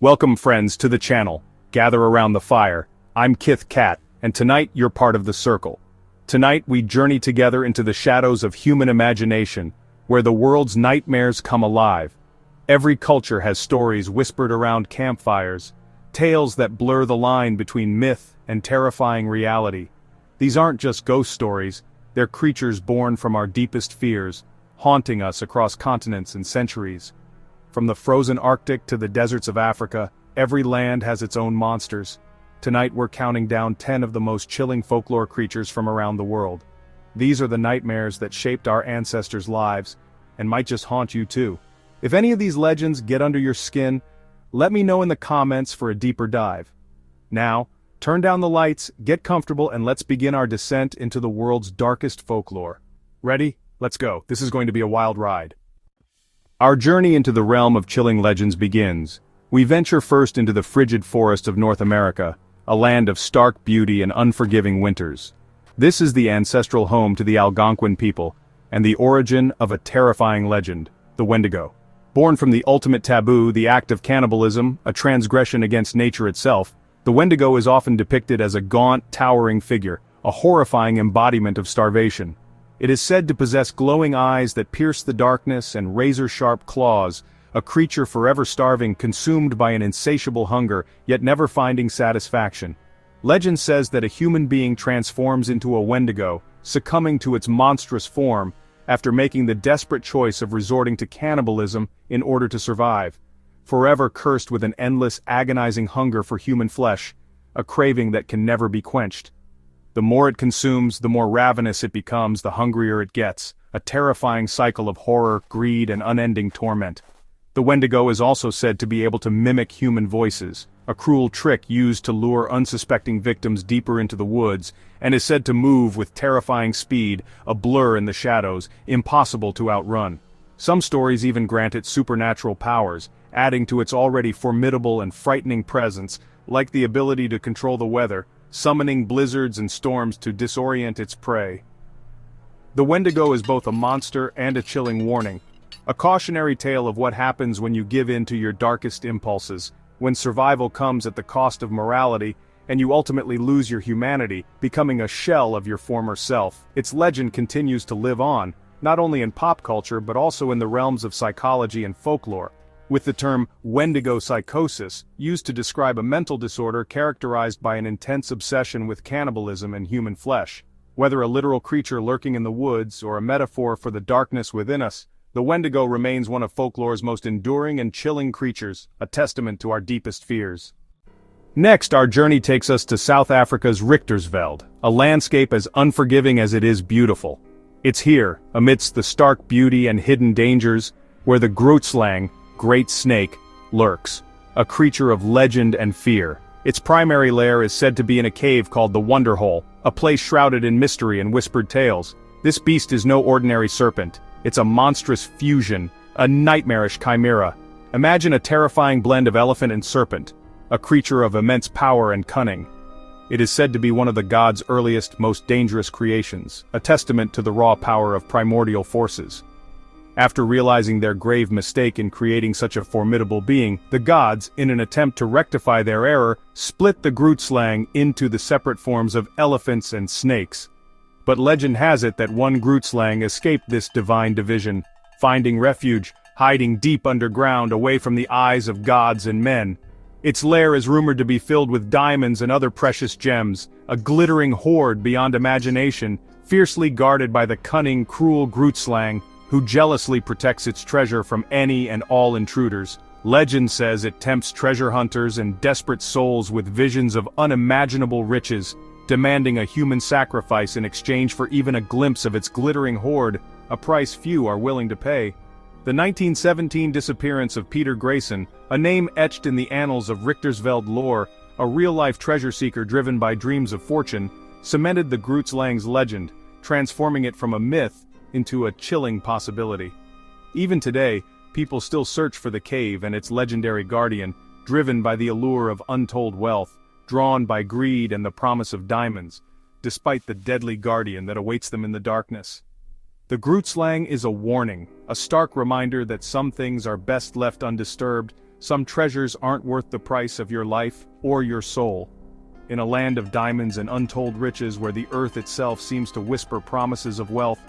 Welcome friends to the channel. Gather around the fire. I'm Kith Cat, and tonight you're part of the circle. Tonight we journey together into the shadows of human imagination, where the world's nightmares come alive. Every culture has stories whispered around campfires, tales that blur the line between myth and terrifying reality. These aren't just ghost stories, they're creatures born from our deepest fears, haunting us across continents and centuries. From the frozen Arctic to the deserts of Africa, every land has its own monsters. Tonight we're counting down 10 of the most chilling folklore creatures from around the world. These are the nightmares that shaped our ancestors' lives, and might just haunt you too. If any of these legends get under your skin, let me know in the comments for a deeper dive. Now, turn down the lights, get comfortable, and let's begin our descent into the world's darkest folklore. Ready? Let's go. This is going to be a wild ride. Our journey into the realm of chilling legends begins. We venture first into the frigid forest of North America, a land of stark beauty and unforgiving winters. This is the ancestral home to the Algonquin people, and the origin of a terrifying legend, the Wendigo. Born from the ultimate taboo, the act of cannibalism, a transgression against nature itself, the Wendigo is often depicted as a gaunt, towering figure, a horrifying embodiment of starvation. It is said to possess glowing eyes that pierce the darkness and razor-sharp claws, a creature forever starving, consumed by an insatiable hunger, yet never finding satisfaction. Legend says that a human being transforms into a Wendigo, succumbing to its monstrous form, after making the desperate choice of resorting to cannibalism in order to survive. Forever cursed with an endless, agonizing hunger for human flesh, a craving that can never be quenched. The more it consumes, the more ravenous it becomes, the hungrier it gets, a terrifying cycle of horror, greed, and unending torment. The Wendigo is also said to be able to mimic human voices, a cruel trick used to lure unsuspecting victims deeper into the woods, and is said to move with terrifying speed, a blur in the shadows, impossible to outrun. Some stories even grant it supernatural powers, adding to its already formidable and frightening presence, like the ability to control the weather, summoning blizzards and storms to disorient its prey. The Wendigo is both a monster and a chilling warning, a cautionary tale of what happens when you give in to your darkest impulses, when survival comes at the cost of morality, and you ultimately lose your humanity, becoming a shell of your former self. Its legend continues to live on, not only in pop culture but also in the realms of psychology and folklore, with the term Wendigo psychosis used to describe a mental disorder characterized by an intense obsession with cannibalism and human flesh. Whether a literal creature lurking in the woods or a metaphor for the darkness within us, the Wendigo remains one of folklore's most enduring and chilling creatures, a testament to our deepest fears. Next, our journey takes us to South Africa's Richtersveld, a landscape as unforgiving as it is beautiful. It's here, amidst the stark beauty and hidden dangers, where the Grootslang, Great Snake, lurks, a creature of legend and fear. Its primary lair is said to be in a cave called the Wonderhole, a place shrouded in mystery and whispered tales. This beast is no ordinary serpent. It's a monstrous fusion, a nightmarish chimera. Imagine a terrifying blend of elephant and serpent, a creature of immense power and cunning. It is said to be one of the gods' earliest, most dangerous creations, a testament to the raw power of primordial forces. After realizing their grave mistake in creating such a formidable being, the gods, in an attempt to rectify their error, split the Grootslang into the separate forms of elephants and snakes. But legend has it that one Grootslang escaped this divine division, finding refuge, hiding deep underground away from the eyes of gods and men. Its lair is rumored to be filled with diamonds and other precious gems, a glittering hoard beyond imagination, fiercely guarded by the cunning, cruel Grootslang, who jealously protects its treasure from any and all intruders. Legend says it tempts treasure hunters and desperate souls with visions of unimaginable riches, demanding a human sacrifice in exchange for even a glimpse of its glittering hoard, a price few are willing to pay. The 1917 disappearance of Peter Grayson, a name etched in the annals of Richtersveld lore, a real-life treasure seeker driven by dreams of fortune, cemented the Grootslang's legend, transforming it from a myth into a chilling possibility. Even today, people still search for the cave and its legendary guardian, driven by the allure of untold wealth, drawn by greed and the promise of diamonds, despite the deadly guardian that awaits them in the darkness. The Grootslang is a warning, a stark reminder that some things are best left undisturbed, Some treasures aren't worth the price of your life or your soul. In a land of diamonds and untold riches where the earth itself seems to whisper promises of wealth,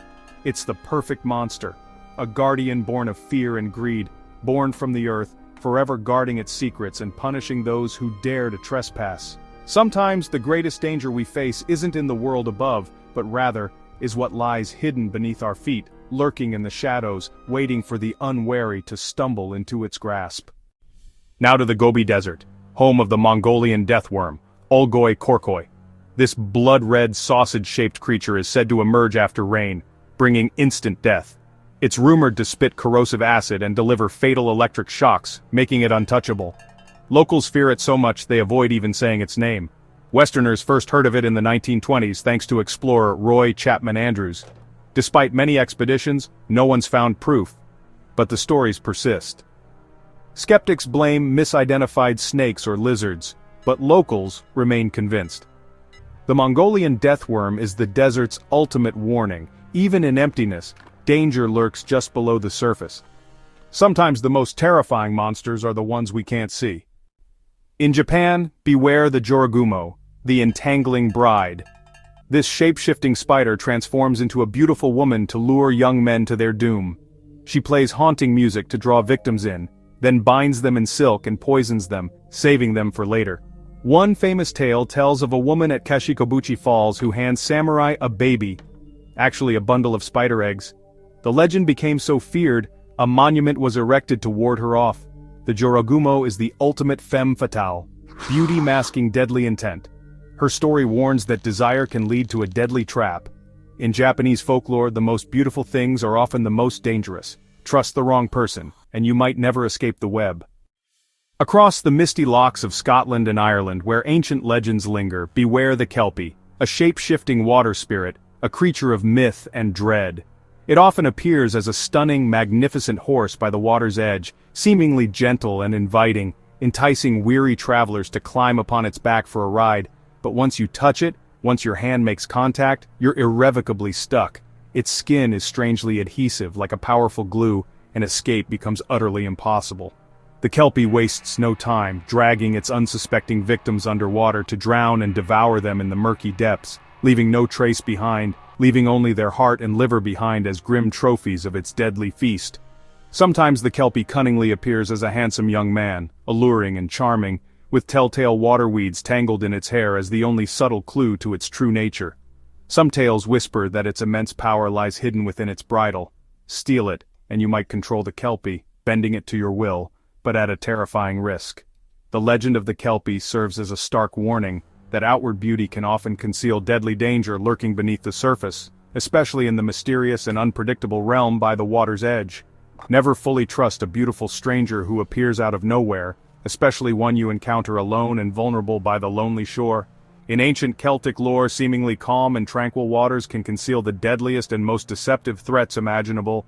it's the perfect monster. A guardian born of fear and greed, born from the earth, forever guarding its secrets and punishing those who dare to trespass. Sometimes the greatest danger we face isn't in the world above, but rather is what lies hidden beneath our feet, lurking in the shadows, waiting for the unwary to stumble into its grasp. Now to the Gobi Desert, home of the Mongolian deathworm, Olgoi Korkoi. This blood-red sausage-shaped creature is said to emerge after rain, bringing instant death. It's rumored to spit corrosive acid and deliver fatal electric shocks, making it untouchable. Locals fear it so much they avoid even saying its name. Westerners first heard of it in the 1920s thanks to explorer Roy Chapman Andrews. Despite many expeditions, no one's found proof. But the stories persist. Skeptics blame misidentified snakes or lizards, but locals remain convinced. The Mongolian deathworm is the desert's ultimate warning. Even in emptiness, danger lurks just below the surface. Sometimes the most terrifying monsters are the ones we can't see. In Japan, beware the Jorōgumo, the entangling bride. This shape-shifting spider transforms into a beautiful woman to lure young men to their doom. She plays haunting music to draw victims in, then binds them in silk and poisons them, saving them for later. One famous tale tells of a woman at Kashikobuchi Falls who hands samurai a baby, actually a bundle of spider eggs. The legend became so feared, a monument was erected to ward her off. The Jorōgumo is the ultimate femme fatale, beauty masking deadly intent. Her story warns that desire can lead to a deadly trap. In Japanese folklore, the most beautiful things are often the most dangerous. Trust the wrong person, and you might never escape the web. Across the misty lochs of Scotland and Ireland where ancient legends linger, beware the Kelpie, a shape-shifting water spirit, a creature of myth and dread. It often appears as a stunning, magnificent horse by the water's edge, seemingly gentle and inviting, enticing weary travelers to climb upon its back for a ride. But once you touch it, once your hand makes contact, you're irrevocably stuck. Its skin is strangely adhesive, like a powerful glue, and escape becomes utterly impossible. The Kelpie wastes no time, dragging its unsuspecting victims underwater to drown and devour them in the murky depths, leaving no trace behind, leaving only their heart and liver behind as grim trophies of its deadly feast. Sometimes the Kelpie cunningly appears as a handsome young man, alluring and charming, with telltale water weeds tangled in its hair as the only subtle clue to its true nature. Some tales whisper that its immense power lies hidden within its bridle. Steal it, and you might control the Kelpie, bending it to your will, but at a terrifying risk. The legend of the Kelpie serves as a stark warning that outward beauty can often conceal deadly danger lurking beneath the surface, especially in the mysterious and unpredictable realm by the water's edge. Never fully trust a beautiful stranger who appears out of nowhere, especially one you encounter alone and vulnerable by the lonely shore. In ancient Celtic lore, seemingly calm and tranquil waters can conceal the deadliest and most deceptive threats imaginable.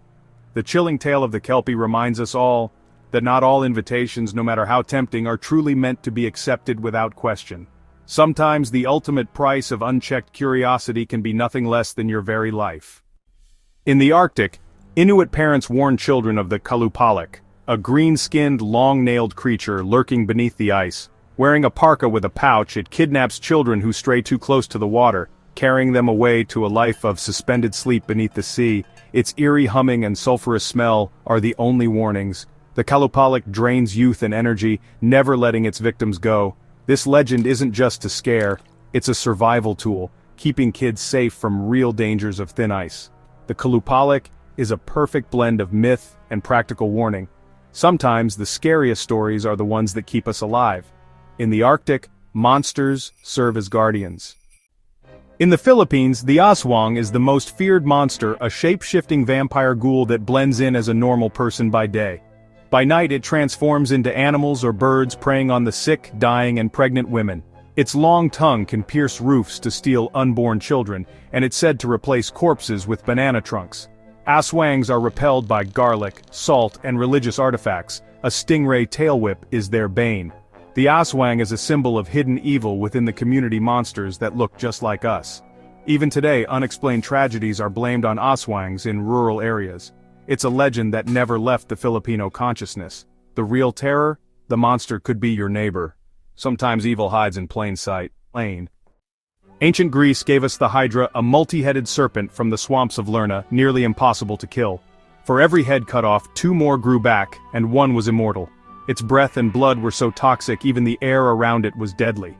The chilling tale of the Kelpie reminds us all that not all invitations, no matter how tempting, are truly meant to be accepted without question. Sometimes the ultimate price of unchecked curiosity can be nothing less than your very life. In the Arctic, Inuit parents warn children of the kalupalik, a green-skinned, long-nailed creature lurking beneath the ice. Wearing a parka with a pouch, it kidnaps children who stray too close to the water, carrying them away to a life of suspended sleep beneath the sea. Its eerie humming and sulfurous smell are the only warnings. The kalupalik drains youth and energy, never letting its victims go. This legend isn't just to scare, it's a survival tool, keeping kids safe from real dangers of thin ice. The kalupalik is a perfect blend of myth and practical warning. Sometimes the scariest stories are the ones that keep us alive. In the Arctic, monsters serve as guardians. In the Philippines, the aswang is the most feared monster, a shape-shifting vampire ghoul that blends in as a normal person by day. By night it transforms into animals or birds preying on the sick, dying and pregnant women. Its long tongue can pierce roofs to steal unborn children, and it's said to replace corpses with banana trunks. Aswangs are repelled by garlic, salt, and religious artifacts. A stingray tail whip is their bane. The aswang is a symbol of hidden evil within the community monsters that look just like us. Even today, unexplained tragedies are blamed on aswangs in rural areas. It's a legend that never left the Filipino consciousness. The real terror? the monster could be your neighbor. Sometimes evil hides in plain sight. Ancient Greece gave us the Hydra, a multi-headed serpent from the swamps of Lerna, nearly impossible to kill. For every head cut off, 2 more grew back, and 1 was immortal. Its breath and blood were so toxic even the air around it was deadly.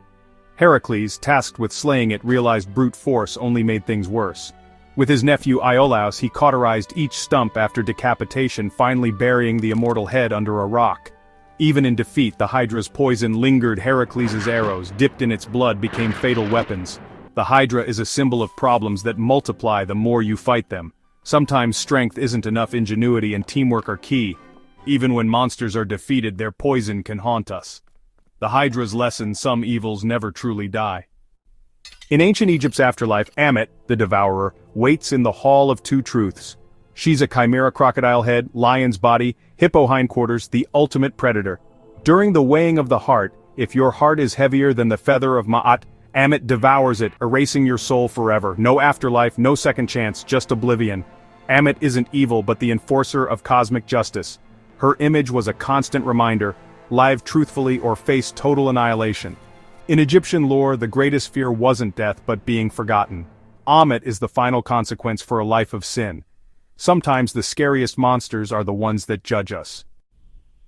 Heracles, tasked with slaying it, realized brute force only made things worse. With his nephew Iolaus, he cauterized each stump after decapitation, finally burying the immortal head under a rock. Even in defeat, the Hydra's poison lingered. Heracles' arrows, dipped in its blood, became fatal weapons. The Hydra is a symbol of problems that multiply the more you fight them. Sometimes strength isn't enough, ingenuity and teamwork are key. Even when monsters are defeated, their poison can haunt us. The Hydra's lesson: some evils never truly die. In ancient Egypt's afterlife, Ammit, the devourer, waits in the Hall of Two Truths. She's a chimera crocodile head, lion's body, hippo hindquarters, the ultimate predator. During the weighing of the heart, if your heart is heavier than the feather of Ma'at, Ammit devours it, erasing your soul forever. No afterlife, no second chance, just oblivion. Ammit isn't evil but the enforcer of cosmic justice. Her image was a constant reminder: live truthfully or face total annihilation. In Egyptian lore, the greatest fear wasn't death but being forgotten. Ammit is the final consequence for a life of sin. Sometimes the scariest monsters are the ones that judge us.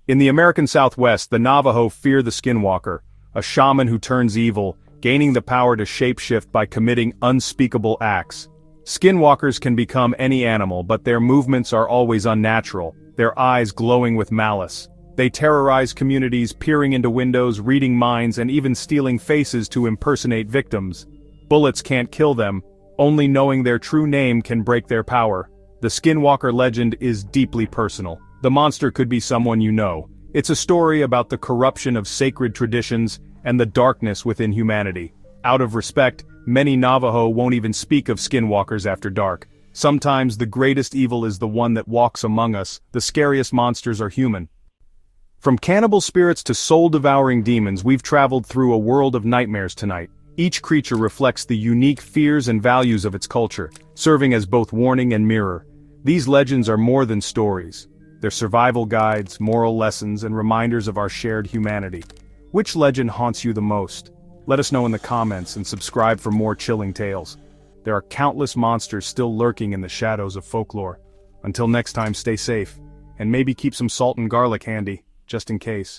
In the American Southwest, the Navajo fear the Skinwalker, a shaman who turns evil, gaining the power to shapeshift by committing unspeakable acts. Skinwalkers can become any animal, but their movements are always unnatural, their eyes glowing with malice. They terrorize communities, peering into windows, reading minds, and even stealing faces to impersonate victims. Bullets can't kill them, only knowing their true name can break their power. The Skinwalker legend is deeply personal. The monster could be someone you know. It's a story about the corruption of sacred traditions and the darkness within humanity. Out of respect, many Navajo won't even speak of Skinwalkers after dark. Sometimes the greatest evil is the one that walks among us. The scariest monsters are human. From cannibal spirits to soul-devouring demons, we've traveled through a world of nightmares tonight. Each creature reflects the unique fears and values of its culture, serving as both warning and mirror. These legends are more than stories. They're survival guides, moral lessons, and reminders of our shared humanity. Which legend haunts you the most? Let us know in the comments and subscribe for more chilling tales. There are countless monsters still lurking in the shadows of folklore. Until next time, stay safe, and maybe keep some salt and garlic handy, just in case.